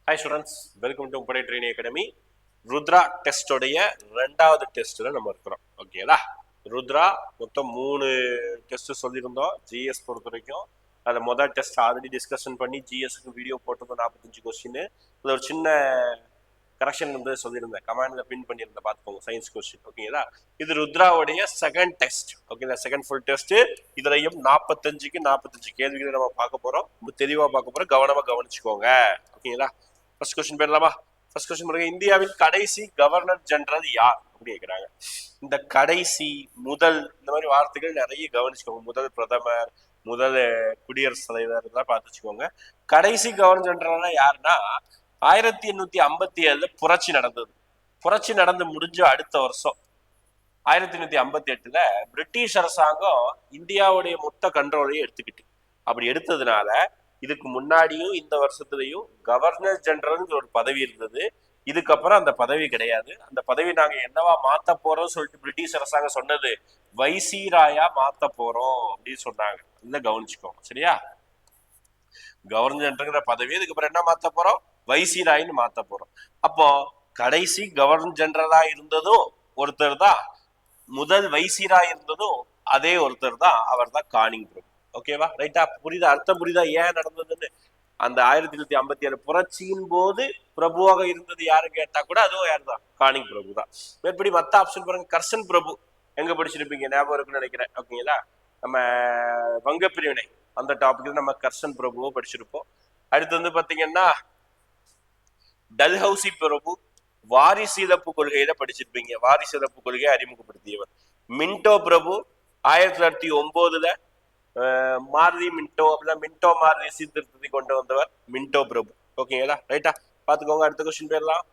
Hi students, welcome to உப்படை training academy. Rudra டெஸ்டோடைய 2வது டெஸ்ட்ல நம்ம இருக்கிறோம். ஓகேங்களா? ருத்ரா மொத்தம் 3 டெஸ்ட் சொல்லியிருந்தோம் ஜிஎஸ் பொறுத்த வரைக்கும். அதை முதல் டெஸ்ட் ஆல்ரெடி டிஸ்கஷன் பண்ணி ஜிஎஸ்க்கு வீடியோ போட்டது 45 கொஸ்டின். அது ஒரு சின்ன கரெக்ஷன் வந்து சொல்லியிருந்தேன், கமெண்ட்ல பின் பண்ணியிருந்தேன், பார்த்துக்கோங்க. Science question. ஓகேங்களா? இது ருத்ராவுடைய செகண்ட் டெஸ்ட். ஓகேங்களா? Second full test. இதுலையும் 45க்கு 45 கேள்விகளை நம்ம பார்க்க போறோம். தெளிவா பார்க்க போறோம். கவனமா கவனிச்சுக்கோங்க. ஓகேங்களா? ஃபர்ஸ்ட் கொஸ்டின் போயிடலாமா? ஃபர்ஸ்ட் கொஸ்டின் பாருங்க, இந்தியாவின் கடைசி கவர்னர் ஜெனரல் யார் அப்படி கேட்கிறாங்க. இந்த கடைசி, முதல், இந்த மாதிரி வார்த்தைகள் நிறைய கவனிச்சுக்கோங்க. முதல் பிரதமர், முதல் குடியரசுத் தலைவர், இதெல்லாம் பார்த்து வச்சுக்கோங்க. கடைசி கவர்னர் ஜெனரல்னா யாருன்னா 1857 புரட்சி நடந்தது. புரட்சி நடந்து முடிஞ்ச அடுத்த வருஷம் 1858 பிரிட்டிஷ் அரசாங்கம் இந்தியாவுடைய மொத்த கண்ட்ரோலையும் எடுத்துக்கிட்டு, அப்படி எடுத்ததுனால இதுக்கு முன்னாடியும் இந்த வருஷத்துலயும் கவர்னர் ஜெனரல் ஒரு பதவி இருந்தது. இதுக்கப்புறம் அந்த பதவி கிடையாது. அந்த பதவி நாங்க என்னவா மாத்த போறோம் சொல்லிட்டு பிரிட்டிஷ் அரசாங்கம் சொன்னது, வைசிராயா மாத்த போறோம் அப்படின்னு சொன்னாங்க. இல்ல கவனிச்சுக்கோங்க, சரியா? கவர்னர் ஜெனரல் பதவி இதுக்கப்புறம் என்ன மாத்த போறோம், வைசிராயின்னு மாத்த போறோம். அப்போ கடைசி கவர்னர் ஜெனரலா இருந்ததும் ஒருத்தர் தான், முதல் வைசிரா இருந்ததும் அதே ஒருத்தர் தான். அவர் தான் கானிங் பிரபு. ஓகேவா? ரைட்டா? புரியுதா? அர்த்தம் புரியுதா ஏன் நடந்ததுன்னு? அந்த 1857 புரட்சியின் போது பிரபுவாக இருந்தது யாரு கேட்டா கூட அதுவும் யாரு தான், கானிங் பிரபு தான். மேற்படி மத்த ஆப்ஷன் பாருங்க, கர்சன் பிரபு எங்க படிச்சிருப்பீங்க, ஞாபகம் இருக்குன்னு நினைக்கிறேன். ஓகேங்களா? நம்ம வங்க பிரிவினை அந்த டாபிக்ல நம்ம கர்சன் பிரபுவோ படிச்சிருப்போம். அடுத்து வந்து பாத்தீங்கன்னா டல்ஹவுசி பிரபு வாரிசிலப்பு கொள்கையில படிச்சிருப்பீங்க. வாரிசிலப்பு கொள்கையை அறிமுகப்படுத்தியவர். மின்டோ பிரபு 1909 மாருதி மின்டோ, மின்டோ மாருதி சீர்திருத்தத்தை கொண்டு வந்தவர் மின்டோ பிரபு. ஓகேங்களா? ரைட்டா? பாத்துக்கோங்க. அடுத்த கொஸ்டின் போயிடலாம்.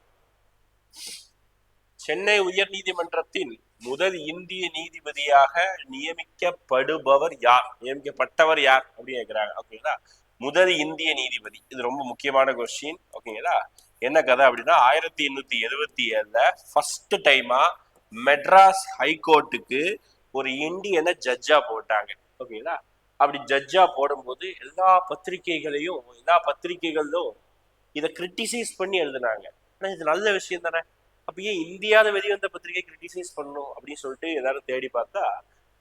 சென்னை உயர் நீதிமன்றத்தின் முதல் இந்திய நீதிபதியாக நியமிக்கப்படுபவர் யார், நியமிக்கப்பட்டவர் யார் அப்படின்னு கேட்கிறாங்க. ஓகேங்களா? முதல் இந்திய நீதிபதி, இது ரொம்ப முக்கியமான கொஸ்டின். ஓகேங்களா? என்ன கதை அப்படின்னா 1877 ஃபர்ஸ்ட் டைமா மெட்ராஸ் ஹைகோர்ட்டுக்கு ஒரு இந்தியனை ஜட்ஜா போட்டாங்க. ஓகேங்களா? அப்படி ஜட்ஜா போடும்போது எல்லா பத்திரிகைகளிலும் இதை கிரிட்டிசைஸ் பண்ணி எழுதினாங்க. ஆனா இது நல்ல விஷயம் தானே. அப்ப ஏன் இந்தியாவில வெளிவந்த பத்திரிகை கிரிட்டிசைஸ் பண்ணணும் அப்படின்னு சொல்லிட்டு எல்லாரும் தேடி பார்த்தா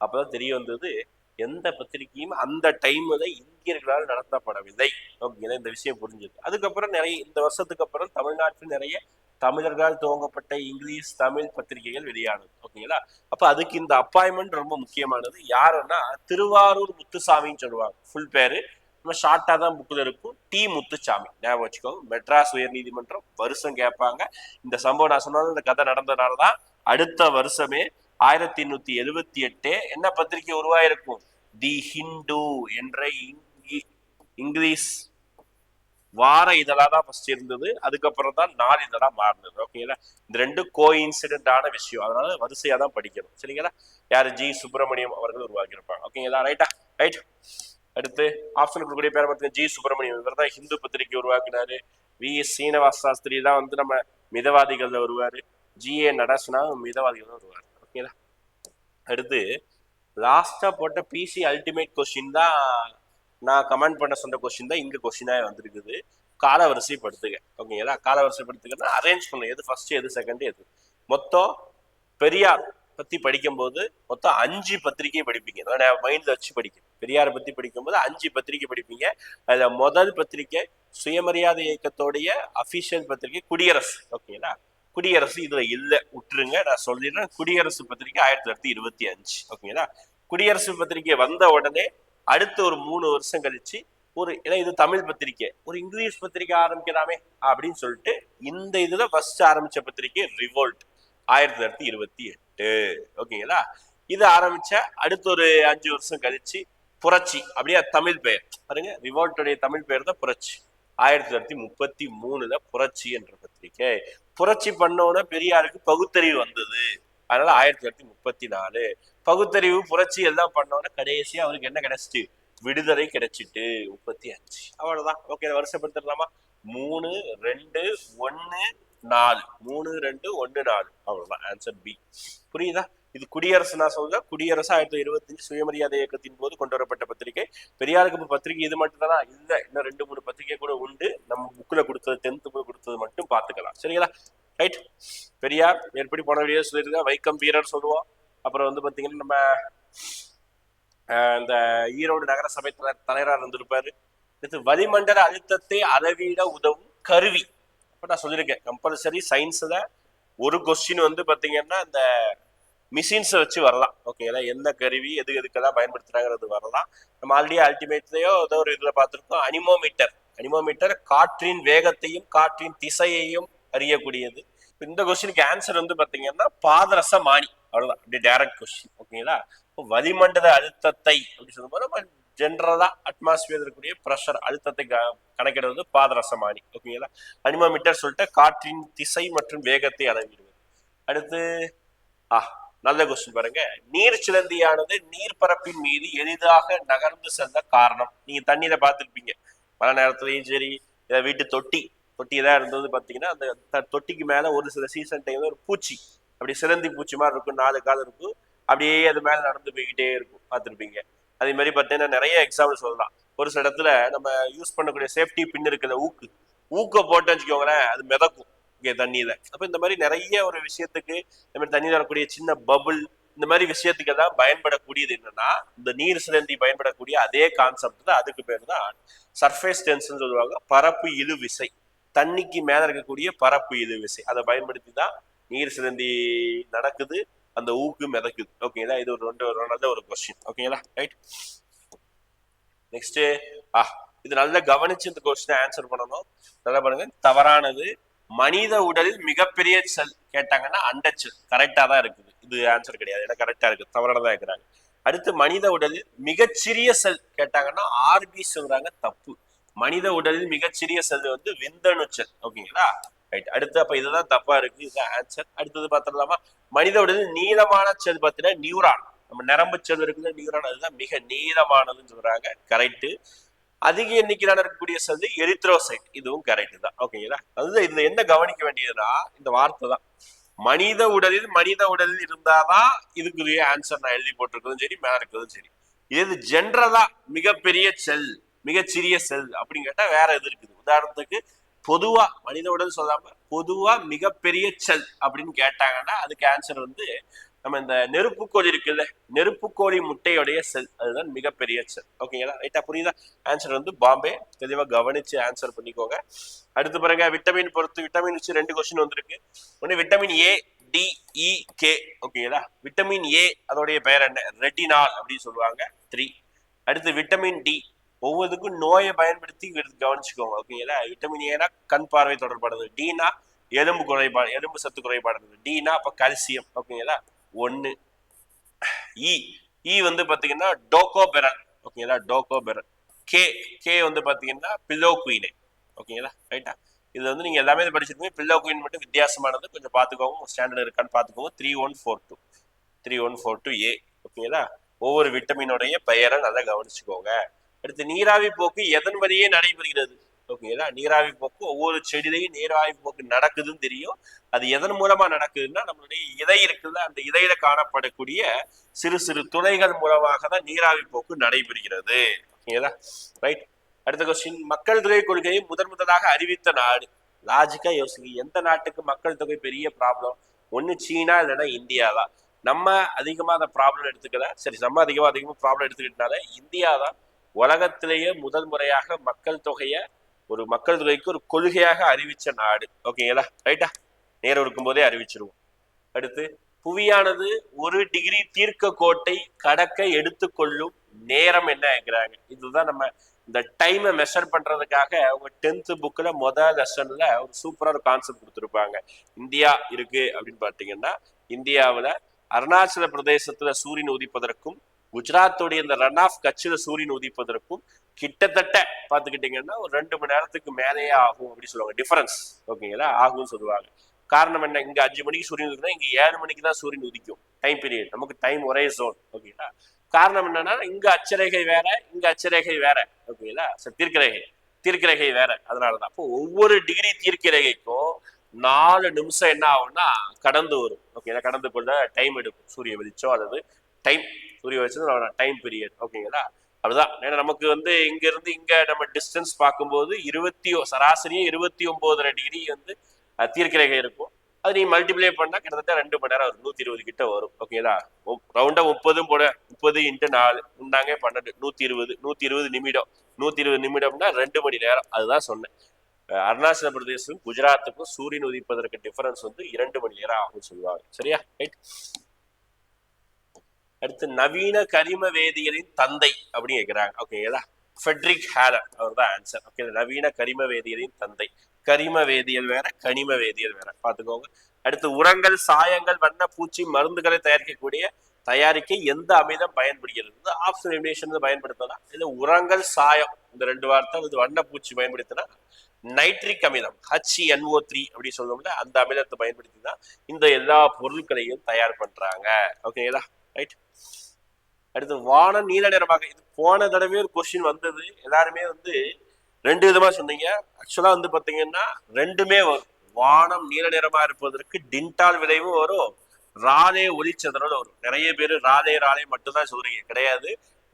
அப்பதான் தெரிய வந்தது, எந்த பத்திரிகையும் அந்த டைம்ல இந்தியர்களால் நடத்தப்படவில்லை. ஓகேங்களா? இந்த விஷயம் புரிஞ்சது. அதுக்கப்புறம் நிறைய, இந்த வருஷத்துக்கு அப்புறம் தமிழ்நாட்டில் நிறைய தமிழர்களால் துவங்கப்பட்ட இங்கிலீஷ் தமிழ் பத்திரிகைகள் வெளியானது. ஓகேங்களா? அப்ப அதுக்கு இந்த அப்பாயின்மெண்ட் ரொம்ப முக்கியமானது. யாருன்னா திருவாரூர் முத்துசாமின்னு சொல்லுவாங்க. ஃபுல் பேரு நம்ம ஷார்ட்டா தான் புக்ல இருக்கும், டி முத்துசாமி. ஞாபகம் வச்சுக்கோங்க. மெட்ராஸ் உயர் நீதிமன்றம் வருஷம் கேட்பாங்க. இந்த சம்பவம் நான் சொன்னாலும் இந்த கதை நடந்ததுனாலதான் அடுத்த வருஷமே 1878 என்ன பத்திரிகை உருவாயிருக்கும், தி ஹிந்து என்ற இங்கிலீஷ் வார இதழா தான் ஃபர்ஸ்ட் இருந்தது. அதுக்கப்புறம் தான் நாலு இதழா மாறினது. ஓகேங்களா? இந்த ரெண்டு கோ இன்சிடென்டான விஷயம், அதனால வரிசையா தான் படிக்கணும். சரிங்களா? யாரு? ஜி சுப்பிரமணியம் அவர்கள் உருவாக்கியிருப்பாங்க. ஓகேங்களா? ரைட்டா? ரைட். அடுத்து ஆப்ஷன் கொடுக்கக்கூடிய பேர் பார்த்தீங்கன்னா ஜி சுப்பிரமணியம். இவர் தான் ஹிந்து பத்திரிகை உருவாக்கினாரு. வி எஸ் சீனிவாச சாஸ்திரி தான் வந்து நம்ம மிதவாதிகள்ல வருவாரு. ஜி ஏ நடேசனா மிதவாதிகள் வருவாரு. ஓகேங்களா? அடுத்து லாஸ்டா போட்ட பிசி அல்டிமேட் கொஸ்டின் தான், நான் கமெண்ட் பண்ண சொன்ன கொஸ்டின் தான் இங்க கொஸ்டினா வந்திருக்குது. காலவரிசைப்படுத்துக. ஓகேங்களா? காலவரிசைப்படுத்துங்கன்னா அரேஞ்ச் பண்ணு, எது ஃபர்ஸ்ட் எது செகண்ட் எது. மொத்தம் பெரியார் பத்தி படிக்கும் போது மொத்தம் 5 பத்திரிகை படிப்பீங்க. மைண்ட்ல வச்சு படிக்கணும். பெரியாரை பத்தி படிக்கும் போது 5 பத்திரிகை படிப்பீங்க. அதுல முதல் பத்திரிகை சுயமரியாதை இயக்கத்தோடைய அபிஷியல் பத்திரிகை குடியரசு. ஓகேங்களா? குடியரசு இதுல இல்ல, விட்டுருங்க, நான் சொல்லிடுறேன். குடியரசு பத்திரிகை 1925. ஓகேங்களா? குடியரசு பத்திரிகை வந்த உடனே அடுத்த ஒரு 3 வருஷம் கழிச்சு ஒரு, ஏன்னா இது தமிழ் பத்திரிகை, ஒரு இங்கிலீஷ் பத்திரிகை ஆரம்பிக்கலாமே அப்படின்னு சொல்லிட்டு இந்த இதுல ஃபர்ஸ்ட் ஆரம்பிச்ச பத்திரிகை ரிவோல்ட் 1928. ஓகேங்களா? இது ஆரம்பிச்ச அடுத்த ஒரு 5 வருஷம் கழிச்சு புரட்சி, அப்படியே தமிழ் பெயர் பாருங்க, ரிவோல்ட்டுடைய தமிழ் பெயர் தான் புரட்சி. 1933 புரட்சி என்ற பத்திரிகை. புரட்சி பண்ணோட பெரியாருக்கு பகுத்தறிவு வந்தது. அதனால 1934 பகுத்தறிவு புரட்சி எல்லாம் பண்ணோட கடைசியா அவருக்கு என்ன கிடைச்சிட்டு, விடுதலை கிடைச்சிட்டு 35. அவ்வளவுதான். ஓகே, வருஷப்படுத்திடலாமா? 3 2 1 4 3 2 1 4. அவ்வளவுதான் ஆன்சர் பி. புரியுதா? இது குடியரசு, நான் சொல்றேன் குடியரசு 1925 சுயமரியாதை இயக்கத்தின் போது கொண்டு வரப்பட்ட பத்திரிகை. பெரியாருக்கு பத்திரிகை இது மட்டும் தானா? இல்ல, இன்னும் 2 3 பத்திரிகை கூட உண்டு. நம்ம புக்ல கொடுத்தது 10th புக் கொடுத்தது மட்டும் பாத்துக்கலாம். சரிங்களா? ரைட். பெரியார் எப்படி போன வீடியோ சொல்லியிருக்கா, வைக்கம் வீரர் சொல்லுவோம். அப்புறம் வந்து பாத்தீங்கன்னா நம்ம இந்த ஈரோடு நகரசபை தலைவராக இருந்திருப்பாரு. இது வளிமண்டல அழுத்தத்தை அளவிட உதவும் கருவி. இப்ப நான் சொல்லியிருக்கேன் கம்பல்சரி சயின்ஸ்ல ஒரு கொஸ்டின் வந்து பாத்தீங்கன்னா இந்த மிஷின்ஸை வச்சு வரலாம். ஓகேங்களா? எந்த கருவி எதுக்கெல்லாம் பயன்படுத்துறாங்கிறது வரலாம். நம்ம ஆல்ரெடி அல்டிமேட்லயோ ஏதோ ஒரு இதுல பார்த்துருக்கோம். அனிமோமீட்டர். அனிமோமீட்டர் காற்றின் வேகத்தையும் காற்றின் திசையையும் அறியக்கூடியது. இந்த கொஸ்டினுக்கு ஆன்சர் வந்து பாத்தீங்கன்னா பாதரசமானி. அவ்வளவுதான், அப்படி டைரக்ட் கொஸ்டின். ஓகேங்களா? வளிமண்டல அழுத்தத்தை அப்படி சொல்லும்போது நம்ம ஜென்ரலா அட்மாஸ்பியர் இருக்கக்கூடிய ப்ரெஷர் அழுத்தத்தை கணக்கிடுவது பாதரசமானி. ஓகேங்களா? அனிமோமீட்டர் சொல்லிட்டு காற்றின் திசை மற்றும் வேகத்தை அளவிடுவது. அடுத்து நல்ல கொஸ்டின் பாருங்க. நீர் சிலந்தியானது நீர்பரப்பின் மீது எளிதாக நகர்ந்து செல்ல காரணம். நீங்க தண்ணீரை பார்த்துருப்பீங்க மழை நேரத்துலயும் சரி, வீட்டு தொட்டி தான் இருந்தது பாத்தீங்கன்னா, அந்த தொட்டிக்கு மேல ஒரு சில சீசன் டைம்ல ஒரு பூச்சி, அப்படி சிலந்தி பூச்சி மாதிரி இருக்கும், 4 கால் இருக்கும், அப்படியே அது மேல நடந்து போய்கிட்டே இருக்கும், பார்த்துருப்பீங்க. அதே மாதிரி பார்த்தீங்கன்னா நிறைய எக்ஸாம்பிள் சொல்லலாம். ஒரு சில இடத்துல நம்ம யூஸ் பண்ணக்கூடிய சேஃப்டி பின் இருக்குல்ல, ஊக்க போட்டு வச்சுக்கோங்களேன், அது மிதக்கும் இங்கே தண்ணியில. அப்ப இந்த மாதிரி நிறைய ஒரு விஷயத்துக்கு இந்த மாதிரி தண்ணியில் வரக்கூடிய சின்ன பபுள், இந்த மாதிரி விஷயத்துக்கு எல்லாம் பயன்படக்கூடியது என்னன்னா, இந்த நீர் சிலந்தி பயன்படக்கூடிய அதே கான்செப்ட் தான். அதுக்கு பேர் தான் சர்ஃபேஸ் டென்ஷன் சொல்லுவாங்க. பரப்பு இழு விசை, தண்ணிக்கு மேல இருக்கக்கூடிய பரப்பு இழு விசை, அதை பயன்படுத்தி தான் நீர் சிலந்தி நடக்குது, அந்த ஊக்கு மிதக்குது. ஓகேங்களா? இது ஒரு நல்ல ஒரு கொஸ்டின். ஓகேங்களா? ரைட். நெக்ஸ்ட் இது நல்லா கவனிச்சு இந்த கொஸ்டினை ஆன்சர் பண்ணணும். நல்லா பாருங்க. தவறானது. மனித உடலில் மிகப்பெரிய செல் கேட்டாங்கன்னா அண்டச்சல். கரெக்டா தான் இருக்குது. இது ஆன்சர் கிடையாது, ஏன்னா கரெக்டா இருக்கு, தவறானதான் இருக்கிறாங்க. அடுத்து மனித உடலில் மிகச்சிறிய செல் கேட்டாங்கன்னா ஆர்பி சொல்றாங்க, தப்பு. மனித உடலில் மிகச்சிறிய செல் வந்து விந்தணு செல். ஓகேங்களா? ரைட். அடுத்து அப்ப இதுதான் தப்பா இருக்கு, இதுதான் ஆன்சர். அடுத்தது பார்த்துடலாமா? மனித உடலில் நீளமான செல் பார்த்தீங்கன்னா நியூரான். நம்ம நரம்பு செல் இருக்குது நியூரான், அதுதான் மிக நீளமானதுன்னு சொல்றாங்க. கரெக்ட். அதிக எண்ணிக்கையிலான இருக்கக்கூடிய செல் எரித்ரோசைட், இதுவும் கரெக்ட் தான். ஓகேங்களா? அதுதான் இதுல என்ன கவனிக்க வேண்டியதுன்னா இந்த வார்த்தை தான். மனித உடலில் இருந்தாதான் இதுக்குரிய ஆன்சர் நான் எழுதி போட்டிருக்கிறதும் சரி, மேல இருக்கிறதும் சரி. இது ஜென்ரலா மிகப்பெரிய செல், மிகச்சிறிய செல் அப்படின்னு கேட்டா வேற எது இருக்குது? உதாரணத்துக்கு பொதுவா மனித உடல் சொல்லாம பொதுவா மிகப்பெரிய செல் அப்படின்னு கேட்டாங்கன்னா அதுக்கு ஆன்சர் வந்து நம்ம இந்த நெருப்புக்கோழி இருக்குல்ல, நெருப்புக்கோழி முட்டையுடைய செல், அதுதான் மிகப்பெரிய செல். ஓகேங்களா? ரைட்டா? புரியுதா? ஆன்சர் வந்து பாம்பே. தெளிவா கவனிச்சு ஆன்சர் பண்ணிக்கோங்க. அடுத்து பாருங்க, விட்டமின் பொறுத்து விட்டமின் வச்சு 2 கொஸ்டின் வந்திருக்கு. ஒண்ணு vitamin A, D, E, K. ஓகேங்களா? விட்டமின் ஏ அதோடைய பெயர் என்ன? ரெட்டினால் அப்படின்னு சொல்லுவாங்க. 3. அடுத்து விட்டமின் டி, ஒவ்வொருக்கும் நோயை பயன்படுத்தி கவனிச்சுக்கோங்க. ஓகேங்களா? விட்டமின் ஏனா கண் பார்வை தொடர்பானது, டினா எலும்பு குறைபாடு, எலும்பு சத்து குறைபாடு, டினா அப்ப கால்சியம். ஓகேங்களா? 1. இ வந்து பாத்தீங்கன்னா டோகோபெரல். ஓகேங்களா? டோகோபெரல். கே வந்து பாத்தீங்கன்னா பில்லோகுயினே. ஓகேங்களா? ரைட்டா? இது வந்து நீங்க எல்லாமே படிச்சிருக்கீங்க. பில்லோகுயின் மட்டும் வித்தியாசமானது, கொஞ்சம் பாத்துக்கோங்க, ஸ்டாண்டர்ட் இருக்கான்னு பாத்துக்கோங்க. 3142 ஏ. ஓகேங்களா? ஒவ்வொரு விட்டமினுடைய பெயரை நல்லா கவனிச்சுக்கோங்க. அடுத்து நீராவி போக்கு எதன் வழியே நடைபெறுகிறது? ஓகேங்களா? நீராவி போக்கு ஒவ்வொரு செடியிலையும் நீராவி போக்கு நடக்குதுன்னு தெரியும். அது எதன் மூலமா நடக்குதுன்னா நம்மளுடைய இதை இருக்குல்ல, அந்த இதையில காணப்படக்கூடிய சிறு சிறு துளைகள் மூலமாக தான் நீராவி போக்கு நடைபெறுகிறது. ஓகேங்களா? ரைட். அடுத்த கொஸ்டின், மக்கள் தொகை கொள்கையை முதலாக அறிவித்த நாடு. லாஜிக்கா யோசிங்க, எந்த நாட்டுக்கு மக்கள் தொகை பெரிய ப்ராப்ளம்? ஒண்ணு சீனா, இல்லைன்னா இந்தியா தான். நம்ம அதிகமா அந்த ப்ராப்ளம் எடுத்துக்கல. சரி, நம்ம அதிகமா ப்ராப்ளம் எடுத்துக்கிட்டனால இந்தியா தான் உலகத்திலேயே முதல் முறையாக மக்கள் தொகையை ஒரு கொள்கையாக அறிவிச்ச நாடு. ஓகேங்களா? ரைட்டா? நேரம் இருக்கும் போதே அறிவிச்சிருவோம். அடுத்து, புவியானது 1 டிகிரி தீர்க்க கோட்டை கடக்க எடுத்துக்கொள்ளும் நேரம் என்ன கேக்குறாங்க. இதுதான் நம்ம இந்த டைமை மெஷர் பண்றதுக்காக அவங்க 10th புக்ல முதல் லெசன்ல ஒரு சூப்பரா ஒரு கான்செப்ட் கொடுத்துருப்பாங்க. இந்தியா இருக்கு அப்படின்னு பாத்தீங்கன்னா, இந்தியாவில அருணாச்சல பிரதேசத்துல சூரியன் உதிப்பதற்கும் குஜராத்தோடைய இந்த ரன் ஆஃப் கட்சியில சூரியன் உதிப்பதற்கும் கிட்டத்தட்ட பாத்துக்கிட்டீங்கன்னா ஒரு 2 மணி நேரத்துக்கு மேலேயே ஆகும் அப்படின்னு சொல்லுவாங்க. டிஃபரன்ஸ். ஓகேங்களா? ஆகும்னு சொல்லுவாங்க. காரணம் என்ன? இங்க 5 மணிக்கு சூரியன் உதிக்குன்னா இங்க 7 மணிக்கு தான் சூரியன் உதிக்கும். டைம் பீரியட், நமக்கு டைம் ஒரே ஜோன். ஓகேங்களா? காரணம் என்னன்னா இங்க அச்சரேகை வேற, இங்க அச்சரேகை வேற. ஓகேங்களா? தீர்க்கரேகை வேற. அதனாலதான் அப்போ ஒவ்வொரு டிகிரி தீர்க்கரேகைக்கும் 4 நிமிஷம் என்ன ஆகும்னா கடந்து வரும். ஓகேங்களா, கடந்து கொள்ள டைம் எடுக்கும் சூரிய வெளிச்சம், அல்லது டைம் சூரிய வெளிச்சம் டைம் பீரியட். ஓகேங்களா, அதுதான். ஏன்னா நமக்கு வந்து இங்க இருந்து இங்க நம்ம டிஸ்டன்ஸ் பார்க்கும்போது சராசரியே 29 டிகிரி வந்து தீர்க்கரேகை இருக்கும். அது நீ மல்டிப்ளை பண்ணா கிட்டத்தட்ட 2 மணி நேரம் வரும், 120 கிட்ட வரும். ஓகேங்களா, ரவுண்டா 30 போட 30 × 4 உண்டாங்க 12, 120 நிமிடம். 120 நிமிடம்னா 2 மணி நேரம். அதுதான் சொன்னேன். அருணாச்சல பிரதேசம் குஜராத்துக்கும் சூரியன் உதிப்பதற்கு டிஃபரன்ஸ் வந்து 2 மணி நேரம் ஆகும் சொல்லுவாங்க. சரியா, ரைட். அடுத்து நவீன கரிம வேதியியலின் தந்தை அப்படின்னு கேட்கிறாங்க. ஓகேங்களா, ஃபெட்ரிக் ஹேலர் அவர் தான் ஆன்சர். ஓகே, நவீன கரிம வேதியியலின் தந்தை. கரிம வேதியியல் வேற, கனிம வேதியியல் வேற, பாத்துக்கோங்க. அடுத்து உரங்கள், சாயங்கள், வண்ண பூச்சி மருந்துகளை தயாரிக்க எந்த அமிலம் பயன்படுகிறது? ஆப்ஷன் எலிமினேஷன் பயன்படுத்தலாம். இது உரங்கள், சாயம் இந்த 2 வார்த்தை. இது வண்ண பூச்சி பயன்படுத்தினா நைட்ரிக் அமிலம் HNO3 அப்படி சொல்லுவோம்ல, அந்த அமிலத்தை பயன்படுத்தி தான் இந்த எல்லா பொருட்களையும் தயார் பண்றாங்க. ஓகேங்களா, ரைட். அடுத்து வானம் நீல நிறமாக. இது போன தடவை ஒரு கொஸ்டின் வந்தது, எல்லாருமே வந்து 2 விதமா சொன்னீங்க. ஆக்சுவலா வந்து பாத்தீங்கன்னா 2மே வரும். வானம் நீல நிறமா இருப்பதற்கு டின்டால் விளைவு வரும், ராலே ஒளிச்சதுரல் வரும். நிறைய பேர் ராலே மட்டும்தான் சொல்றீங்க, கிடையாது.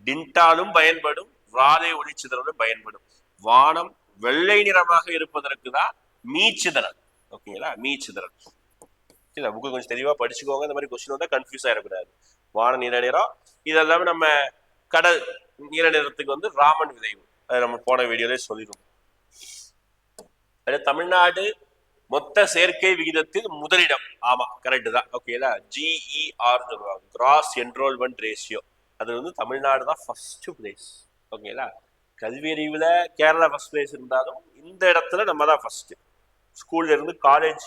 டின்டாலும் பயன்படும், ராலே ஒளிச்சதுரலும் பயன்படும். வானம் வெள்ளை நிறமாக இருப்பதற்கு தான் மீச்சிதறல். ஓகேங்களா, மீச்சிதறல். புக்கு கொஞ்சம் தெளிவா படிச்சுக்கோங்க, இந்த மாதிரி கொஸ்டின் வந்தா கன்ஃபியூஸ் ஆயிடக்கூடாது. வான நீல நிறம். இதெல்லாமே நம்ம கடல் நீல நிறத்துக்கு வந்து ராமன் விளைவு, அதை நம்ம போன வீடியோல சொல்லிடுவோம். தமிழ்நாடு மொத்த சேர்க்கை விகிதத்தில் முதலிடம். ஆமா, கரெக்ட் தான். ஓகேங்களா, GER சொல்லுவாங்க, கிராஸ் என்ரோல்மெண்ட் ரேஷியோ. அது வந்து தமிழ்நாடு தான் ஃபர்ஸ்ட் பிளேஸ். ஓகேங்களா, கல்வி அறிவுல கேரளா ஃபர்ஸ்ட் பிளேஸ் இருந்தாலும் இந்த இடத்துல நம்ம தான் ஃபர்ஸ்ட். ஸ்கூல்ல இருந்து காலேஜ்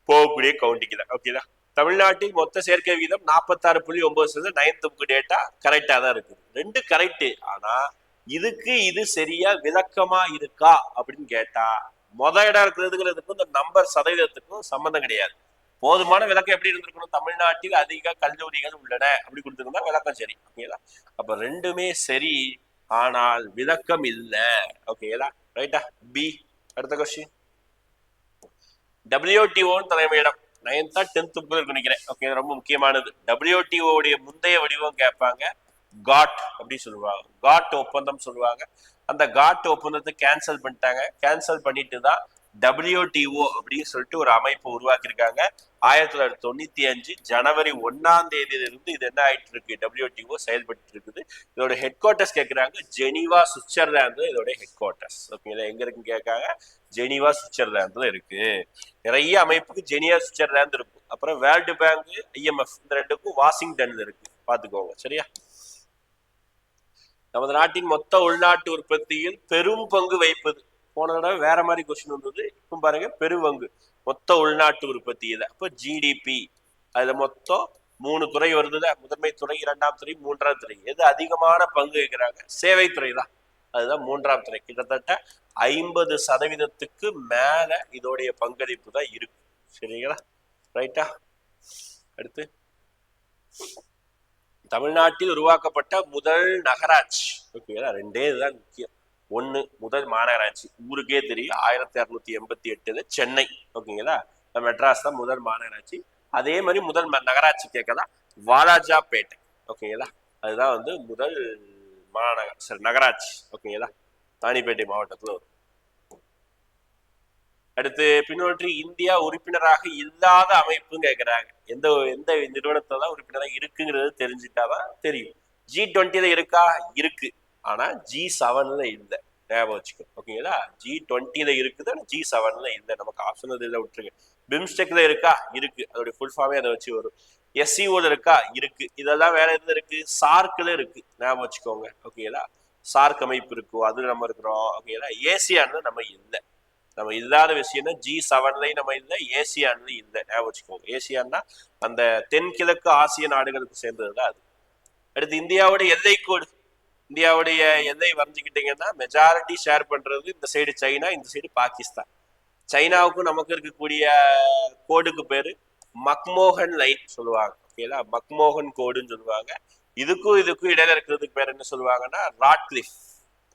போகக்கூடிய கவுண்டிங்ல. ஓகேங்களா, தமிழ்நாட்டில் மொத்த சேர்க்கை விகிதம் 46.9%. 9th புக் டேட்டா கரெக்டா தான் இருக்குது. 2 கரெக்ட். ஆனா இதுக்கு இது சரியா விளக்கமா இருக்கா அப்படின்னு கேட்டா இடம் இருக்கிறதுக்கும் இந்த நம்பர் சதவீதத்துக்கும் சம்பந்தம் கிடையாது. போதுமான விளக்கம் எப்படி இருந்திருக்கணும்? தமிழ்நாட்டில் அதிக கல்லூரிகள் உள்ளன அப்படி கொடுத்துருந்தா விளக்கம் சரி. ஓகேங்களா, அப்ப 2மே சரி, ஆனால் விளக்கம் இல்லை. ஓகேங்களா, ரைட்டா. பி. அடுத்த கொஸ்டின். WTO தலைமையிடம் 9th or 10th புக் நினைக்கிறேன். ஓகே, ரொம்ப முக்கியமானது. WTO உடைய முந்தைய வடிவம் கேட்பாங்க, காட் அப்படி சொல்லுவாங்க. காட் ஒப்பந்தம் சொல்லுவாங்க. அந்த காட் ஒப்பந்தத்தை கேன்சல் பண்ணிட்டாங்க. கேன்சல் பண்ணிட்டு தான் WTO அப்படின்னு சொல்லிட்டு ஒரு அமைப்பு உருவாக்கியிருக்காங்க. 1995 ஜனவரி 1ஆம் தேதியிலிருந்து இது என்ன ஆயிட்டு இருக்கு, WTO செயல்பட்டு இருக்குது. இதோட ஹெட் குவார்டர்ஸ் கேட்கிறாங்க, ஜெனீவா சுவிட்சர்லாந்து இதோட ஹெட் குவார்டர்ஸ். ஓகேங்களா, எங்க இருக்குன்னு கேட்காங்க, ஜெனீவா சுவிட்சர்லாந்துல இருக்கு. நிறைய அமைப்புக்கு ஜெனீவா சுவிட்சர்லாந்து இருக்கும். அப்புறம் வேர்ல்டு பேங்க், IMF இந்த 2க்கும் வாஷிங்டன்ல இருக்கு, பாத்துக்கோங்க. சரியா, நமது நாட்டின் மொத்த உள்நாட்டு உற்பத்தியில் பெரும் பங்கு வைப்பது. போன தடவை வேற மாதிரி கொஸ்டின் வந்தது, இப்போ பாருங்க பெருவங்கு மொத்த உள்நாட்டு உற்பத்தியில. அப்போ GDP அதுல மொத்தம் 3 துறை வருது. முதன்மை துறை, 2ஆம் துறை, 3ஆம் துறை. எது அதிகமான பங்கு வைக்கிறாங்க? சேவைத்துறை தான். அதுதான் 3ஆம் துறை. கிட்டத்தட்ட 50% மேல இதோடைய பங்களிப்பு தான் இருக்கு. சரிங்களா, ரைட்டா. அடுத்து தமிழ்நாட்டில் உருவாக்கப்பட்ட முதல் நகராட்சி. ஓகேங்களா, 2 இதுதான் முக்கியம். 1 முதல் மாநகராட்சி, ஊருக்கே தெரியும், 1688 சென்னை. ஓகேங்களா, மெட்ராஸ் தான் முதல் மாநகராட்சி. அதே மாதிரி முதல் நகராட்சி கேட்கலாம், வாலாஜாபேட்டை. ஓகேங்களா, அதுதான் வந்து முதல் நகராட்சி. ஓகேங்களா, ராணிப்பேட்டை மாவட்டத்தில் வரும். அடுத்து பின்னோற்றி இந்தியா உறுப்பினராக இல்லாத அமைப்புன்னு கேட்கிறாங்க. எந்த எந்த நிறுவனத்துல தான் உறுப்பினராக இருக்குங்கிறது தெரிஞ்சுட்டாதான் தெரியும். G20 இருக்கா? இருக்கு, ஆனா G7 இல்லை, ஞாபகம் வச்சுக்கோ. ஓகேங்களா, G20 இருக்குது, ஆனா G7 இல்லை. நமக்கு ஆப்ஷன் இதில் விட்டுருங்க. பிம்ஸ்டெக்ல இருக்கா? இருக்கு, அதோடைய ஃபுல் ஃபார்மே அதை வச்சு வரும். SCO இருக்கா? இருக்கு. இதெல்லாம் வேற எதுல இருக்கு? சார்க்ல இருக்கு, ஞாபகம் வச்சுக்கோங்க. ஓகேங்களா, சார்க் அமைப்பு இருக்கும், அது நம்ம இருக்கிறோம். ஓகேங்களா, ஏசியான்னு நம்ம இல்லை. நம்ம இல்லாத விஷயம்னா G7 நம்ம இல்லை, ஏசியான்ல இல்லை, ஞாபகம் வச்சுக்கோங்க. ஏசியான்னா அந்த தென்கிழக்கு ஆசிய நாடுகளுக்கு சேர்ந்ததுதான் அது. அடுத்து இந்தியாவுடைய எல்லை கோடு. இந்தியாவுடைய எல்லை வரைஞ்சுக்கிட்டீங்கன்னா மெஜாரிட்டி ஷேர் பண்றது இந்த சைடு சைனா, இந்த சைடு பாகிஸ்தான். சைனாவுக்கும் நமக்கு இருக்கக்கூடிய கோடுக்கு பேரு மக்மோகன் லைன் சொல்லுவாங்க. ஓகேங்களா, மக்மோகன் கோடுன்னு சொல்லுவாங்க. இதுக்கும் இடையில இருக்கிறதுக்கு பேர் என்ன சொல்லுவாங்கன்னா ராட்கிளிஃப்.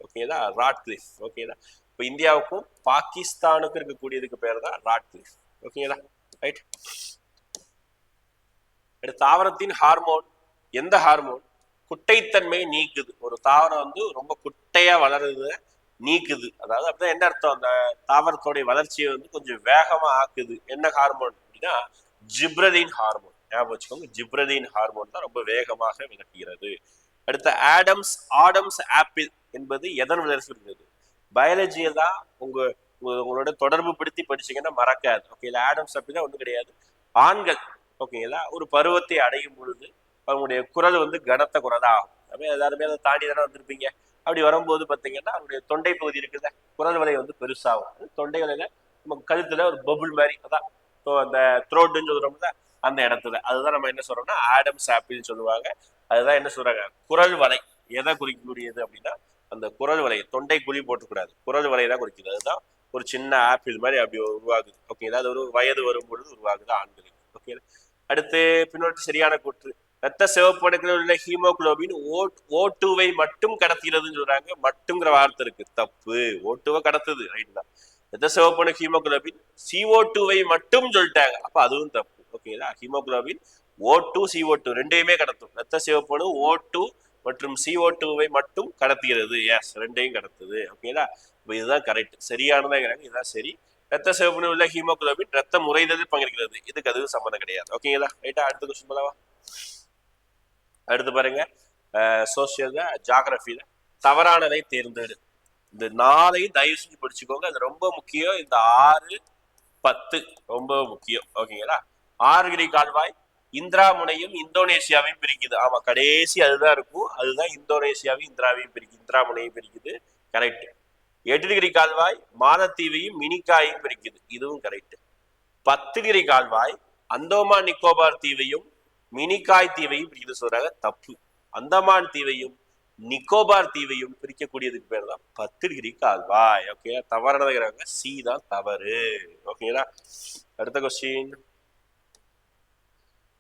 ஓகேங்களா, ராட்கிளிஃப். ஓகேங்களா, இப்போ இந்தியாவுக்கும் பாகிஸ்தானுக்கும் இருக்கக்கூடியதுக்கு பேர் தான் ராட்க்ளிஃப். ஓகேங்களா, ரைட். தாவரத்தின் ஹார்மோன், எந்த ஹார்மோன் குட்டைத்தன்மை நீக்குது? ஒரு தாவரம் வந்து ரொம்ப குட்டையா வளருது, நீக்குது. அதாவது அப்படின்னா என்ன அர்த்தம்? அந்த தாவரத்தோடைய வளர்ச்சியை வந்து கொஞ்சம் வேகமா ஆக்குது. என்ன ஹார்மோன் அப்படின்னா ஜிப்ரலின் ஹார்மோன். ஞாபகம் வச்சுக்கோங்க, ஜிப்ரலின் ஹார்மோன் தான் ரொம்ப வேகமாக விளக்குகிறது. அடுத்த ஆடம்ஸ் ஆப்பிள் என்பது எதன் விளைச்சல்? பயாலஜியை தான் உங்களோட தொடர்பு படுத்தி படிச்சீங்கன்னா மறக்காது. ஓகே, ஆடம்ஸ் ஆப்பிள் தான் ஒன்றும் கிடையாது. ஆண்கள் ஓகேங்களா ஒரு பருவத்தை அடையும் பொழுது அவங்களுடைய குரல் வந்து கனத்த குரலா ஆகும். எல்லாருமே அதை தாண்டி தானே வந்திருப்பீங்க. அப்படி வரும்போது பார்த்தீங்கன்னா அவருடைய தொண்டை பகுதி இருக்குல்ல, குரல் வலை வந்து பெருசாகும். தொண்டை வலையில நம்ம கழுத்துல ஒரு பபுள் மாதிரி, அதான் அந்த த்ரோட்டுன்னு சொல்றோம்ல, அந்த இடத்துல அதுதான் நம்ம என்ன சொல்றோம்னா ஆடம்ஸ் ஆப்பிள்னு சொல்லுவாங்க. அதுதான் என்ன சொல்றாங்க, குரல் வலை. எதை குறிக்கக்கூடியது அப்படின்னா அந்த குரல் வலை. தொண்டை குழி போட்டுக்கூடாது, குரல் வலை தான் குறிக்குது. அதுதான் ஒரு சின்ன ஆப்பிள் மாதிரி அப்படி உருவாகுது. ஓகே, அது ஒரு வயது வரும் பொழுது உருவாகுது ஆண்களுக்கு. ஓகே, அடுத்து பின்னோட்டு சரியான கூற்று. ரத்த சிவப்பணுக்களில் உள்ள ஹீமோகுளோபின் O2வை மட்டும் கடத்துகிறதுன்னு சொல்றாங்க. மட்டுங்கிற வார்த்தை இருக்கு, தப்பு. O2வை கடத்துது, ரைட் தான். ரத்த சிவப்பணு ஹீமோகுளோபின் CO2வை மட்டும் சொல்லிட்டாங்க, அப்ப அதுவும் தப்பு. ஓகேங்களா, ஹீமோகுளோபின் O2 CO2 ரெண்டையுமே கடத்தும். ரத்த சிவப்பணு O2 மற்றும் CO2வை மட்டும் கடத்துகிறது. எஸ், ரெண்டையும் கடத்துது. ஓகேங்களா, இதுதான் கரெக்ட், சரியானதான். இதுதான் சரி. ரத்த சிவப்பணு உள்ள ஹீமோகுளோபின் ரத்தம் உறைதலில் பங்கேற்கிறது. இதுக்கு அதுவும் சம்மந்தம் கிடையாது. ஓகேங்களா, ரைட்டா. அடுத்த கொஸ்டின் போலவா. அடுத்து பாருங்க, சோசியல் ஜாகிரபியில தவறானதை தேர்ந்தெடு. இந்த 4 தயவு செஞ்சு படிச்சுக்கோங்க, அது ரொம்ப முக்கியம். இந்த 6, 10 ரொம்ப முக்கியம். ஓகேங்களா, 6 கால்வாய் இந்திரா முனையும் இந்தோனேசியாவையும் பிரிக்குது. ஆமா, கடைசி அதுதான் இருக்கும். அதுதான் இந்தோனேசியாவையும் இந்திராவையும் பிரிக்குது, இந்திரா முனையும் பிரிக்குது. கரெக்ட். 8 கால்வாய் மாலத்தீவையும் மினிக்காயையும் பிரிக்குது. இதுவும் கரெக்ட். 10 கால்வாய் அந்தோமான் நிக்கோபார் தீவையும் மினிக்காய் தீவையும் பிரிக்குது சொல்றாங்க, தப்பு. அந்தமான் தீவையும் நிக்கோபார் தீவையும் பிரிக்கக்கூடியதுக்கு பேர் தான் 10 கால்வாய். ஓகே, தவறானது சி தான் தவறு. ஓகேங்களா, அடுத்த கொஸ்டின்.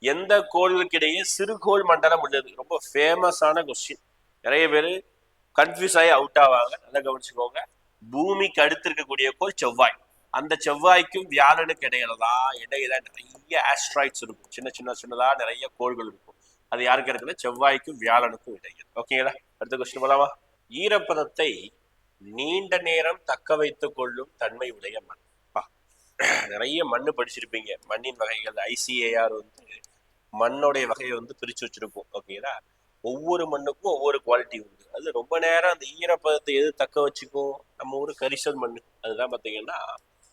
எந்த கோள்களுக்கிடையே சிறுகோள் மண்டலம் உள்ளது? ரொம்ப ஃபேமஸான கொஸ்டின். நிறைய பேர் கன்ஃபியூஸ் ஆகி அவுட் ஆவாங்க, நல்லா கவனிச்சுக்கோங்க. பூமிக்கு அடுத்து இருக்கக்கூடிய கோள் செவ்வாய். அந்த செவ்வாய்க்கும் வியாழனுக்கு இடையில நிறைய ஆஸ்ட்ராய்ட்ஸ் இருக்கும். சின்னதா நிறைய கோள்கள் இருக்கும். அது யாருக்கு இருக்குன்னா செவ்வாய்க்கும் வியாழனுக்கும் இடையில். ஓகேங்களா, அடுத்த கொஸ்டின் போலாமா. ஈரப்பதத்தை நீண்ட நேரம் தக்க வைத்துக் கொள்ளும் தன்மை உடைய மண். நிறைய மண்ணு படிச்சிருப்பீங்க. மண்ணின் வகைகள் ICAR வந்து மண்ணோடைய வகையை வந்து பிரிச்சு வச்சிருக்கும். ஓகேங்களா, ஒவ்வொரு மண்ணுக்கும் ஒவ்வொரு குவாலிட்டி உண்டு. அது ரொம்ப நேரம் அந்த ஈரப்பதத்தை எது தக்க வச்சுக்கும்? நம்ம ஊர் கரிசல் மண், அதுதான் பார்த்தீங்கன்னா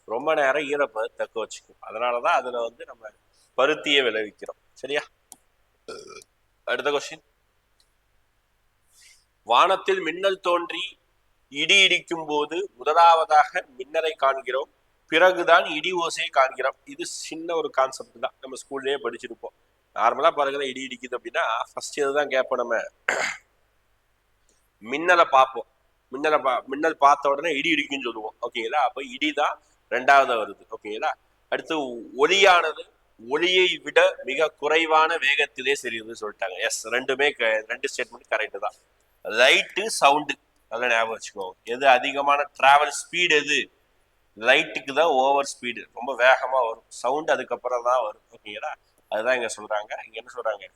ரொம்ப நேரம் ஈரப்பதத்தை தக்க வச்சுக்கும். அதனாலதான் அதுல வந்து நம்ம பருத்தியை விளைவிக்கிறோம். சரியா, அடுத்த கொஸ்டின். வானத்தில் மின்னல் தோன்றி இடி இடிக்கும் போது முதலாவதாக மின்னலை காண்கிறோம், பிறகுதான் இடி ஓசையை காண்கிறோம். இது சின்ன ஒரு கான்செப்ட் தான், நம்ம ஸ்கூல்லயே படிச்சிருப்போம். நார்மலா பாருங்க, இடி இடிக்குது அப்படின்னா ஃபர்ஸ்ட் இதுதான் கேட்போம், நம்ம மின்னலை பார்ப்போம். மின்னல் பார்த்த உடனே இடி இடிக்குன்னு சொல்லுவோம். ஓகேங்களா, அப்ப இடிதான் ரெண்டாவது வருது. ஓகேங்களா, அடுத்து ஒலியானது ஒளியை விட மிக குறைவான வேகத்திலே செல்லுதுன்னு சொல்லிட்டாங்க. எஸ், ரெண்டு ஸ்டேட்மெண்ட் கரெக்ட் தான். லைட்டு சவுண்டு, நல்லா ஞாபகம் வச்சுக்கோங்க. எது அதிகமான டிராவல் ஸ்பீடு? எது? லைட்டுக்கு தான் ஓவர் ஸ்பீடு, ரொம்ப வேகமா வரும். சவுண்ட் அதுக்கப்புறம் தான் வரும். ஓகேங்களா, அதுதான் இங்க சொல்றாங்க. இங்க என்ன சொல்றாங்க,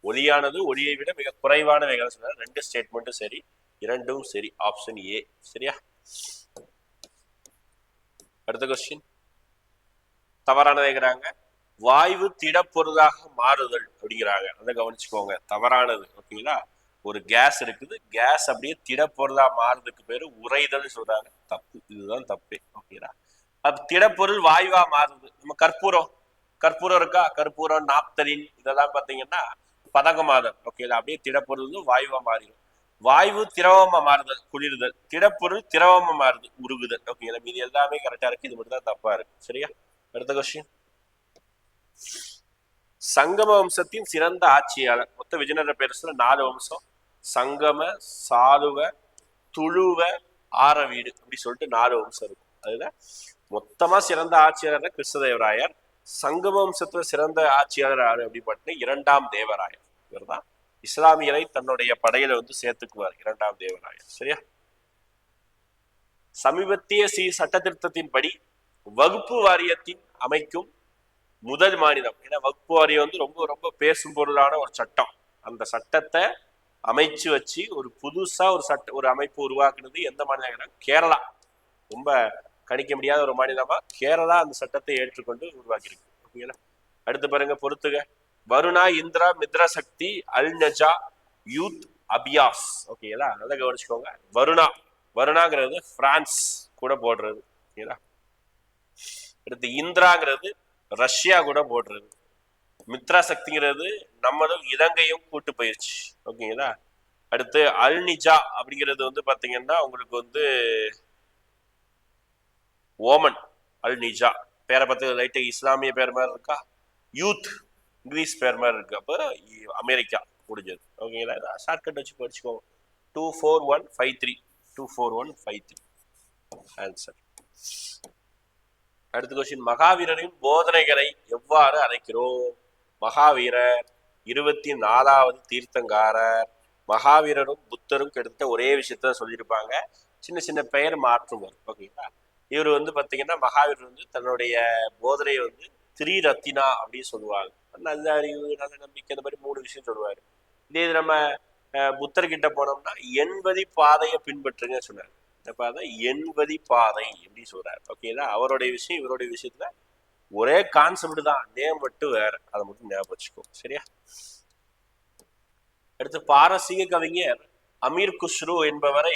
ஒலியானது ஒளியை விட மிக குறைவான வேகம் சொல்றாங்க. ரெண்டு ஸ்டேட்மெண்ட்டும் சரி, இரண்டும் சரி. ஆப்ஷன் ஏ சரியா. அடுத்த கொஸ்டின் தவறானதுங்கிறாங்க. வாயு திடப்பொருளாக மாறுதல் அப்படிங்கிறாங்க, அதை கவனிச்சுக்கோங்க. தவறானது. ஓகேங்களா, ஒரு கேஸ் இருக்குது, கேஸ் அப்படியே திடப்பொருளா மாறுறதுக்கு பேரு உறைதல் சொல்றாங்க, தப்பு. இதுதான் தப்பு. ஓகேங்களா, அப்ப திடப்பொருள் வாயுவா மாறுது. நம்ம கற்பூரம் இருக்கா, கற்பூரம், நாப்தலின் இதெல்லாம் பாத்தீங்கன்னா பதகமாதல். ஓகேங்களா, அப்படியே திடப்பொருள் வாயுவா மாறிடும். வாயு திரவமா மாறுதல் குளிர்தல், திடப்பொருள் திரவமா மாறுது உருகுதல். ஓகேங்களா, இது எல்லாமே கரெக்டா இருக்கு, இது மட்டும் தான் தப்பா இருக்கு. சரியா, அடுத்த கொஸ்டின். சங்கம வம்சத்தின் சிறந்த ஆட்சியாளர். மொத்த விஜயநகர பேரரசுல 4 வம்சம், சங்கம, சாலுவ, துளுவ, ஆரவீடு அப்படி சொல்லிட்டு 4 வம்சம் இருக்கும். அதுல மொத்தமா சிறந்த ஆட்சியாளர் கிருஷ்ணதேவராயர். சங்கம வம்சத்துல சிறந்த ஆட்சியாளர் யாரு அப்படின்னு பார்த்தீங்கன்னா 2ஆம் தேவராயர். இவர் தான் இஸ்லாமியரை தன்னுடைய படையில வந்து சேர்த்துக்குவார், 2ஆம் தேவராயர். சரியா, சமீபத்திய சட்ட திருத்தத்தின்படி வகுப்பு வாரியத்தின் அமைக்கும் முதல் மாநிலம். ஏன்னா வகுப்பு வாரியம் வந்து ரொம்ப ரொம்ப பேசும் பொருளான ஒரு சட்டம். அந்த சட்டத்தை அமைச்சு வச்சு ஒரு புதுசா ஒரு அமைப்பு உருவாக்குனது எந்த மாநிலம்? கேரளா. ரொம்ப கணிக்க முடியாத ஒரு மாநிலமா கேரளா அந்த சட்டத்தை ஏற்றுக்கொண்டு உருவாக்கியிருக்கு. ஓகேங்களா? அடுத்து பாருங்க, பொறுத்துக. வருணா, இந்திரா, மித்ரா சக்தி, அல் நஜா, யூத் அபியாஸ். ஓகேங்களா? நல்லா கவனிச்சுக்கோங்க. வருணாங்கிறது பிரான்ஸ் கூட போடுறது. ஓகேங்களா? அடுத்து இந்திராங்கிறது ரஷ்யா கூட போடுறது. மித்ரா சக்திங்கிறது நம்மளும் இலங்கையும் கூட்டு பயிற்சி. ஓகேங்களா? அடுத்து அல் நிஜா அப்படிங்கிறது வந்து பாத்தீங்கன்னா உங்களுக்கு வந்து ஓமன். அல் நிஜா பேரை பார்த்து லைட்டா இஸ்லாமிய பேர் மாதிரி இருக்கா. யூத் இங்கிலீஷ் பேர் மாதிரி இருக்கு. அப்போ அமெரிக்கா முடிஞ்சது. ஓகேங்களா? ஷார்ட்கட் வச்சு படிச்சுக்கோங்க. 24153 24153 ஆன்சர். அடுத்த கொஸ்டின், மகாவீரரின் போதனைகளை எவ்வாறு அழைக்கிறோம்? மகாவீரர் 24வது தீர்த்தங்காரர். மகாவீரரும் புத்தரும் கிட்டத்தட்ட ஒரே விஷயத்த சொல்லியிருப்பாங்க, சின்ன சின்ன பெயர் மாற்றம் வரும். ஓகேங்களா? இவர் வந்து பாத்தீங்கன்னா மகாவீரர் வந்து தன்னுடைய போதனையை வந்து திரிரத்தினா அப்படின்னு சொல்லுவாங்க. நல்ல அறிவு, நல்ல நம்பிக்கை, அந்த மாதிரி 3 விஷயம் சொல்லுவாரு. இதே இது நம்ம புத்தர்கிட்ட போனோம்னா எண்பதி பாதையை பின்பற்றுங்க சொன்னார். எண்பதி பாதை எப்படி சொல்றாரு. ஓகேங்களா? அவருடைய விஷயம் இவருடைய விஷயத்துல ஒரே கான்செப்ட் தான், நேம் மட்டும் வேற. அதை மட்டும் ஞாபகம் வச்சுக்கோ. சரியா? அடுத்து, பாரசீக கவிஞர் அமீர் குஸ்ரு என்பவரை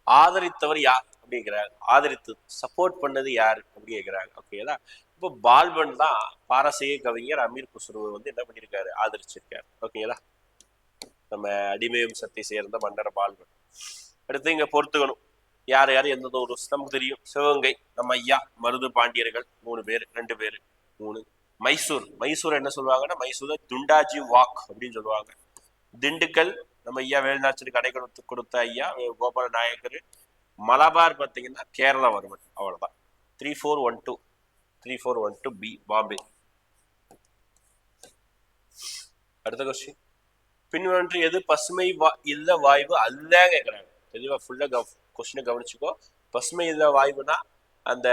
ஆதரித்தவர் யார் அப்படிங்கிறாங்க. ஆதரித்து சப்போர்ட் பண்ணது யாரு அப்படி கேட்கிறாங்க. ஓகேங்களா? இப்போ பால்பன் தான் பாரசீக கவிஞர் அமீர் குஸ்ருவை வந்து என்ன பண்ணியிருக்காரு? ஆதரிச்சிருக்காரு. ஓகேங்களா? நம்ம அடிமை வம்சத்தை சேர்ந்த மன்னர் பால்பன். அடுத்து இங்க பொறுத்துக்கணும், யார் யார் எந்த ஒரு நமக்கு தெரியும். சிவகங்கை நம்ம ஐயா மருது பாண்டியர்கள் 3 பேர், 2 பேர் 3. மைசூர் என்ன சொல்லுவாங்கன்னா மைசூர் துண்டாஜி வாக் அப்படின்னு சொல்லுவாங்க. திண்டுக்கல் நம்ம ஐயா வேலுநாச்சியர் கடை கொடுத்த ஐயா கோபால நாயக்கர். மலபார் பார்த்தீங்கன்னா கேரளவர்மன். அவ்வளவுதான். 3412 பி பாம்பே. அடுத்த கொஸ்டின், பின்வன்று எது பசுமை இல்ல வாய்வு அல்ல கேட்கிறாங்க. தெளிவா ஃபுல்லா கொஸ்டினை கவனிச்சுக்கோ. பசுமை இல்ல வாயுனா அந்த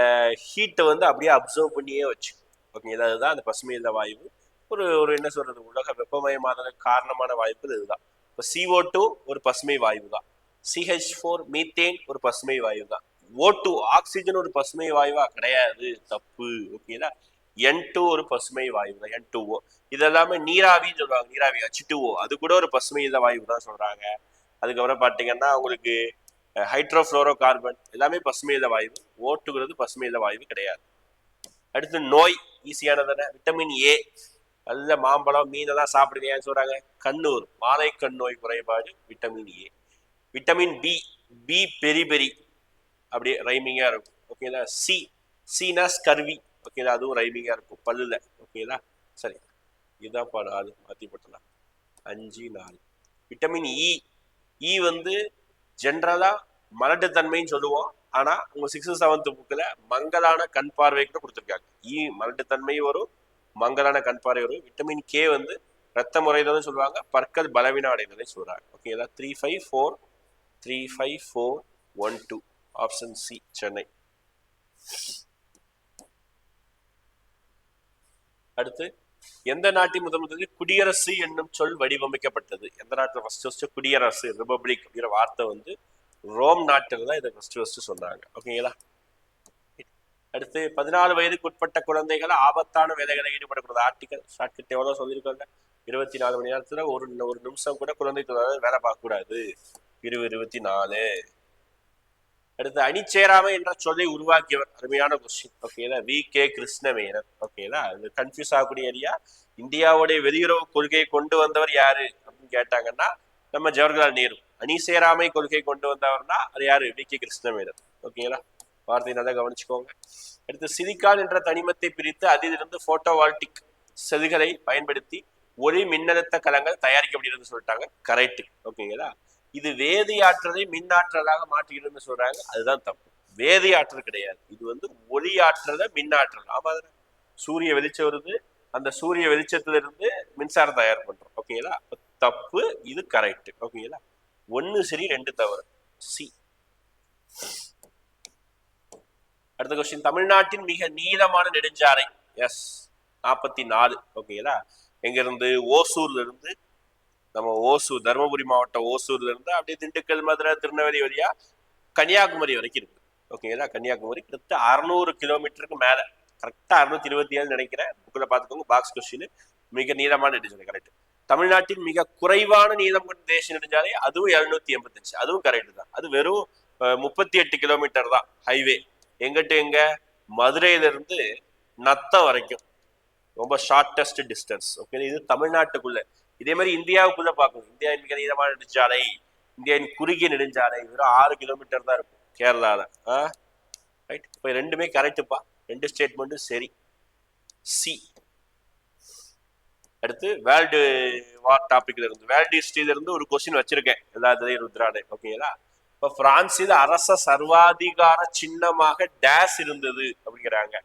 ஹீட்டை வந்து அப்படியே அப்சர்வ் பண்ணியே வச்சுக்கோ. ஓகேங்களா? அதுதான் அந்த பசுமை இல்ல வாயு. ஒரு என்ன சொல்றது, உலக வெப்பமயமான காரணமான வாய்ப்பு இதுதான். இப்போ CO2 ஒரு பசுமை வாயு தான். CH4 மீத்தேன் ஒரு பசுமை வாயு தான். O2 ஆக்சிஜன் ஒரு பசுமை வாயுவா கிடையாது, தப்பு. ஓகேங்களா? N2 ஒரு பசுமை வாயு தான், N2O. இதெல்லாமே நீராவின்னு சொல்லுவாங்க. நீராவி H2O அது கூட ஒரு பசுமை இல்ல வாயு தான் சொல்றாங்க. அதுக்கப்புறம் பாத்தீங்கன்னா உங்களுக்கு ஹைட்ரோஃப்ளோரோ கார்பன் எல்லாமே பசுமை இல்ல வாயு. ஓட்டுங்கிறது பசுமை இல்ல வாயு கிடையாது. அடுத்து நோய் ஈஸியானதான, விட்டமின் ஏ. நல்ல மாம்பழம் மீனெல்லாம் சாப்பிடுங்க. ஏன்னு சொல்றாங்க? கண்ணூர் மாலை கண் நோய் குறைபாடு vitamin A. Vitamin B, B beriberi அப்படியே ரைமிங்கா இருக்கும். ஓகேங்களா? சீனா ஸ்கர்வி. ஓகேங்களா? அதுவும் ரைமிங்கா இருக்கும் பல்லுல. ஓகேங்களா? சரி, இதுதான் 4 மாத்தி போட்டலாம். 5 4. விட்டமின் இ வந்து ஜென்ரலா மலட்டுத்தன்மைன்னு சொல்லுவோம். ஆனா உங்க 6th 7th புக்ல மங்கலான கண் பார்வை கூட கொடுத்துருக்காங்க. மலட்டுத்தன்மை வரும், மங்கலான கண் பார்வை வரும். விட்டமின் கே வந்து ரத்த முறைதான் சொல்லுவாங்க, பற்கள் பலவீனம் அடைந்ததை சொல்றாங்க. ஓகேங்களா? 35412 ஆப்ஷன் சி சென்னை. அடுத்து, எந்த நாட்டின் முதலில் குடியரசு என்னும் சொல் வடிவமைக்கப்பட்டது? எந்த நாட்டில் ஃபர்ஸ்ட் குடியரசு, ரிபப்ளிக் அப்படிங்கிற வார்த்தை வந்து ரோம் நாட்டில் தான் இதை ஃபர்ஸ்ட் சொன்னாங்க. ஓகேங்களா? அடுத்து, 14 வயதுக்கு உட்பட்ட குழந்தைகள் ஆபத்தான வேலைகளை ஈடுபடக்கூடாது. ஆர்டிகல் ஷார்ட்கட் எவ்வளவு சொல்லியிருக்காங்க? 24 மணி நேரத்துல ஒரு நிமிஷம் கூட குழந்தை வேலை பார்க்க கூடாது. 24. அடுத்து, அணிச்சேராமை என்ற சொல்லை உருவாக்கியவர். அருமையான கொஸ்டின். ஓகேங்களா? V.K. கிருஷ்ணமேனன். ஓகேங்களா? இது கன்ஃபியூஸ் ஆகக்கூடிய ஏரியா. இந்தியாவுடைய வெளியுறவு கொள்கையை கொண்டு வந்தவர் யாரு அப்படின்னு கேட்டாங்கன்னா நம்ம ஜவஹர்லால் நேரு. அணிசேராமை கொள்கை கொண்டு வந்தவர்னா அது யாரு? V.K. கிருஷ்ணமேனன். ஓகேங்களா? வார்த்தை நல்லா கவனிச்சுக்கோங்க. அடுத்து, சிலிக்கான் என்ற தனிமத்தை பிரித்து அதிலிருந்து போட்டோவால்டிக் செல்களை பயன்படுத்தி ஒளி மின்னழுத்த கலங்கள் தயாரிக்கப்படுகிறது சொல்லிட்டாங்க. கரெக்ட். ஓகேங்களா? இது வேதி ஆற்றலை மின் ஆற்றலாக மாற்றுகிறதுன்னு சொல்றாங்க. அதுதான் தப்பு. வேதி ஆற்றல் கிடையாது, இது வந்து ஒளி ஆற்றல மின் ஆற்றல். ஆமா, சூரிய வெளிச்சம் வருது, அந்த சூரிய வெளிச்சத்துல இருந்து மின்சாரம் தயார் பண்றோம். ஓகேங்களா? தப்பு, இது கரெக்ட். ஓகேங்களா? 1 சரி 2 தவறு. சி. அடுத்த கொஸ்டின், தமிழ்நாட்டின் மிக நீளமான நெடுஞ்சாலை. எஸ், 44. ஓகேங்களா? எங்க இருந்து? ஓசூர்ல இருந்து, நம்ம ஓசூர் தருமபுரி மாவட்டம் ஓசூர்ல இருந்து அப்படியே திண்டுக்கல், மதுரை, திருநெல்வேலி வழியா கன்னியாகுமரி வரைக்கும் இருக்கு. ஓகேங்களா? கன்னியாகுமரி கிட்ட 600 கிலோமீட்டருக்கு மேல, கரெக்டா 627 நினைக்கிறேன். புக்கில் பார்த்துக்கோங்க, பாக்ஸ் கொஸ்டின். மிக நீளமான நெடுஞ்சாலை கரெக்ட். தமிழ்நாட்டின் மிக குறைவான நீளம் கொண்ட தேசிய நெடுஞ்சாலை, அதுவும் 785. அதுவும் கரெக்ட் தான். அது வெறும் 38 கிலோமீட்டர் தான் ஹைவே. எங்கிட்ட எங்க? மதுரையில இருந்து நத்தம் வரைக்கும், ரொம்ப ஷார்டஸ்ட் டிஸ்டன்ஸ். ஓகே, இது தமிழ்நாட்டுக்குள்ள. இதே மாதிரி இந்தியாவுக்குள்ள பார்க்கணும். இந்தியாவின் மிக நீளமான நெடுஞ்சாலை, இந்தியாவின் குறுகிய நெடுஞ்சாலை வெறும் 6 கிலோமீட்டர் தான் இருக்கும் கேரளால. ரைட், இப்போ ரெண்டுமே கரெக்டுப்பா, ரெண்டு ஸ்டேட்மெண்ட்டும் சரி. சி. அடுத்து வேர்ல்டு வார் டாபிக்ல இருந்து, வேர்ல்டு ஹிஸ்டரியில இருந்து ஒரு கொஸ்டின் வச்சிருக்கேன் எல்லாத்துலயும் ருத்ராடே. ஓகேங்களா? இப்ப பிரான்சில் அரச சர்வாதிகார சின்னமாக டேஸ் இருந்தது அப்படிங்கிறாங்க.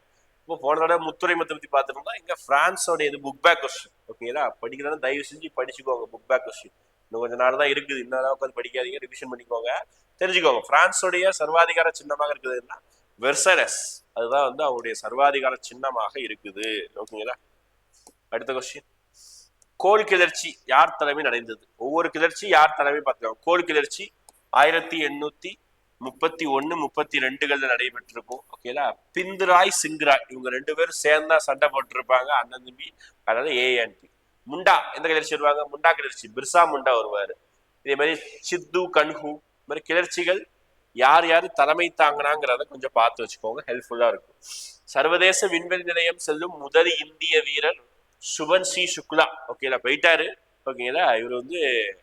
இப்போ போன தடவை முத்துரைமத்தை பத்தி பார்த்துருந்தா, இங்க பிரான்ஸோட இது புக் பேக் கொஸ்டின். ஓகேங்களா? படிக்கிறதா தயவு செஞ்சு படிச்சுக்கோங்க, புக் பேக் கொஸ்டின். இன்னும் கொஞ்சம் நாள் தான் இருக்குது, இன்னும் உட்காந்து படிக்காதீங்க, ரிவிஷன் பண்ணிக்கோங்க, தெரிஞ்சுக்கோங்க. பிரான்ஸோடைய சர்வாதிகார சின்னமாக இருக்குதுன்னா வெர்சலஸ், அதுதான் வந்து அவருடைய சர்வாதிகார சின்னமாக இருக்குது. ஓகேங்களா? அடுத்த கொஸ்டின், கோல் கிளர்ச்சி யார் தலைமை அடைந்தது? ஒவ்வொரு கிளர்ச்சி யார் தலைமை பார்த்துக்கோங்க. கோல் கிளர்ச்சி 1831, 32 நடைபெற்றிருக்கும். ஓகேங்களா? பிந்துராய், சிங்கராய், இவங்க 2 பேரும் சேர்ந்தா சண்டை போட்டிருப்பாங்க, அண்ணன் தம்பி. அதாவது ஏஎன்பி. முண்டா எந்த கிளர்ச்சி வருவாங்க? முண்டா கிளர்ச்சி, பிர்சா முண்டா வருவாரு. இதே மாதிரி சித்து, கன்ஹூ, இந்த மாதிரி கிளர்ச்சிகள் யார் யாரு தலைமை தாங்கினாங்கிறத கொஞ்சம் பார்த்து வச்சுக்கோங்க, ஹெல்ப்ஃபுல்லா இருக்கும். சர்வதேச விண்வெளி நிலையம் செல்லும் முதல் இந்திய வீரர் சுபன் சி சுக்லா. ஓகேங்களா? போயிட்டாரு. ஓகேங்களா? இவர் வந்து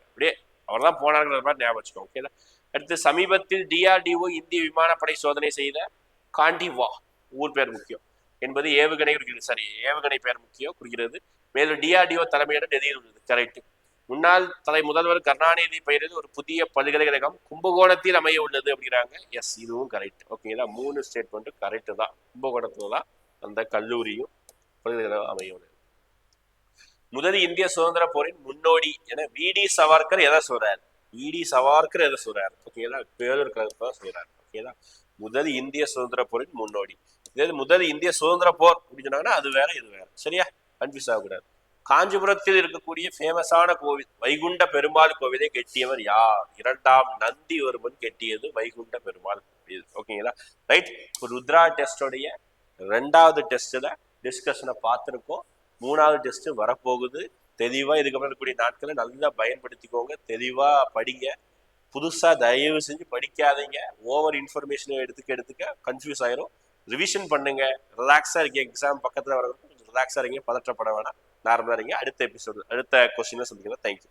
அப்படியே அவர் தான் போனாங்கிற மாதிரி ஞாபகம் வச்சுக்கோங்க. ஓகேங்களா? அடுத்து, சமீபத்தில் டிஆர்டிஓ இந்திய விமானப்படை சோதனை செய்த காண்டிவா, ஊர் பேர் முக்கியம் என்பது ஏவுகணை குறிக்கிறது. சரி, ஏவுகணை பேர் முக்கியம் குறிக்கிறது. மேலும் டிஆர்டிஓ தலைமையிடம் எதில் உள்ளது? கரெக்ட். முன்னாள் முதல்வர் கருணாநிதி பெயரில் ஒரு புதிய பல்கலைக்கழகம் கும்பகோணத்தில் அமைய உள்ளது அப்படிங்கிறாங்க. எஸ், இதுவும் கரெக்ட். ஓகேங்களா? 3 ஸ்டேட்மெண்ட் கரெக்ட் தான். கும்பகோணத்துல தான் அந்த கல்லூரியும் பல்கலைக்கழகம் அமைய உள்ளது. முதல் இந்திய சுதந்திர போரின் முன்னோடி என விடி சவார்கர் எதை சொல்றாரு? விடி சவார்கர் எதை சொல்றாரு? ஓகேங்களா? பேரூர் கழகத்தை சொல்றாரு. ஓகேங்களா? முதல் இந்திய சுதந்திர போரின் முன்னோடி. இதே முதல் இந்திய சுதந்திர போர் அப்படின்னு சொன்னாங்கன்னா அது வேற, இது வேற. சரியா? கன்ஃபியூஸ் ஆகக்கூடாது. காஞ்சிபுரத்தில் இருக்கக்கூடிய ஃபேமஸான கோவில் வைகுண்ட பெருமாள் கோவிலை கெட்டியவர் யார்? 2ஆம் நந்திவர்மன் கெட்டியது வைகுண்ட பெருமாள் கோவில். ஓகேங்களா? ரைட். ருத்ரா டெஸ்டோடைய 2வது டெஸ்ட்ல டிஸ்கஷனை பார்த்துருக்கோம். 3வது டெஸ்ட் வரப்போகுது. தெளிவா இதுக்கப்புறம் இருக்கக்கூடிய நாட்களை நல்லா பயன்படுத்திக்கோங்க, தெளிவா படிங்க. புதுசா தயவு செஞ்சு படிக்காதீங்க. ஓவர் இன்ஃபர்மேஷன் எடுத்துக்க கன்ஃபியூஸ் ஆயிரும். ரிவிஷன் பண்ணுங்க, ரிலாக்ஸா இருக்கீங்க. எக்ஸாம் பக்கத்துல வரவங்க ரிலாக்ஸா இருக்கீங்க, பதற்றப்பட வேணாம், நார்மலா இருங்க. அடுத்த எபிசோடு, அடுத்த கொஸ்டின்ல சந்திக்கலாம். தேங்க்யூ.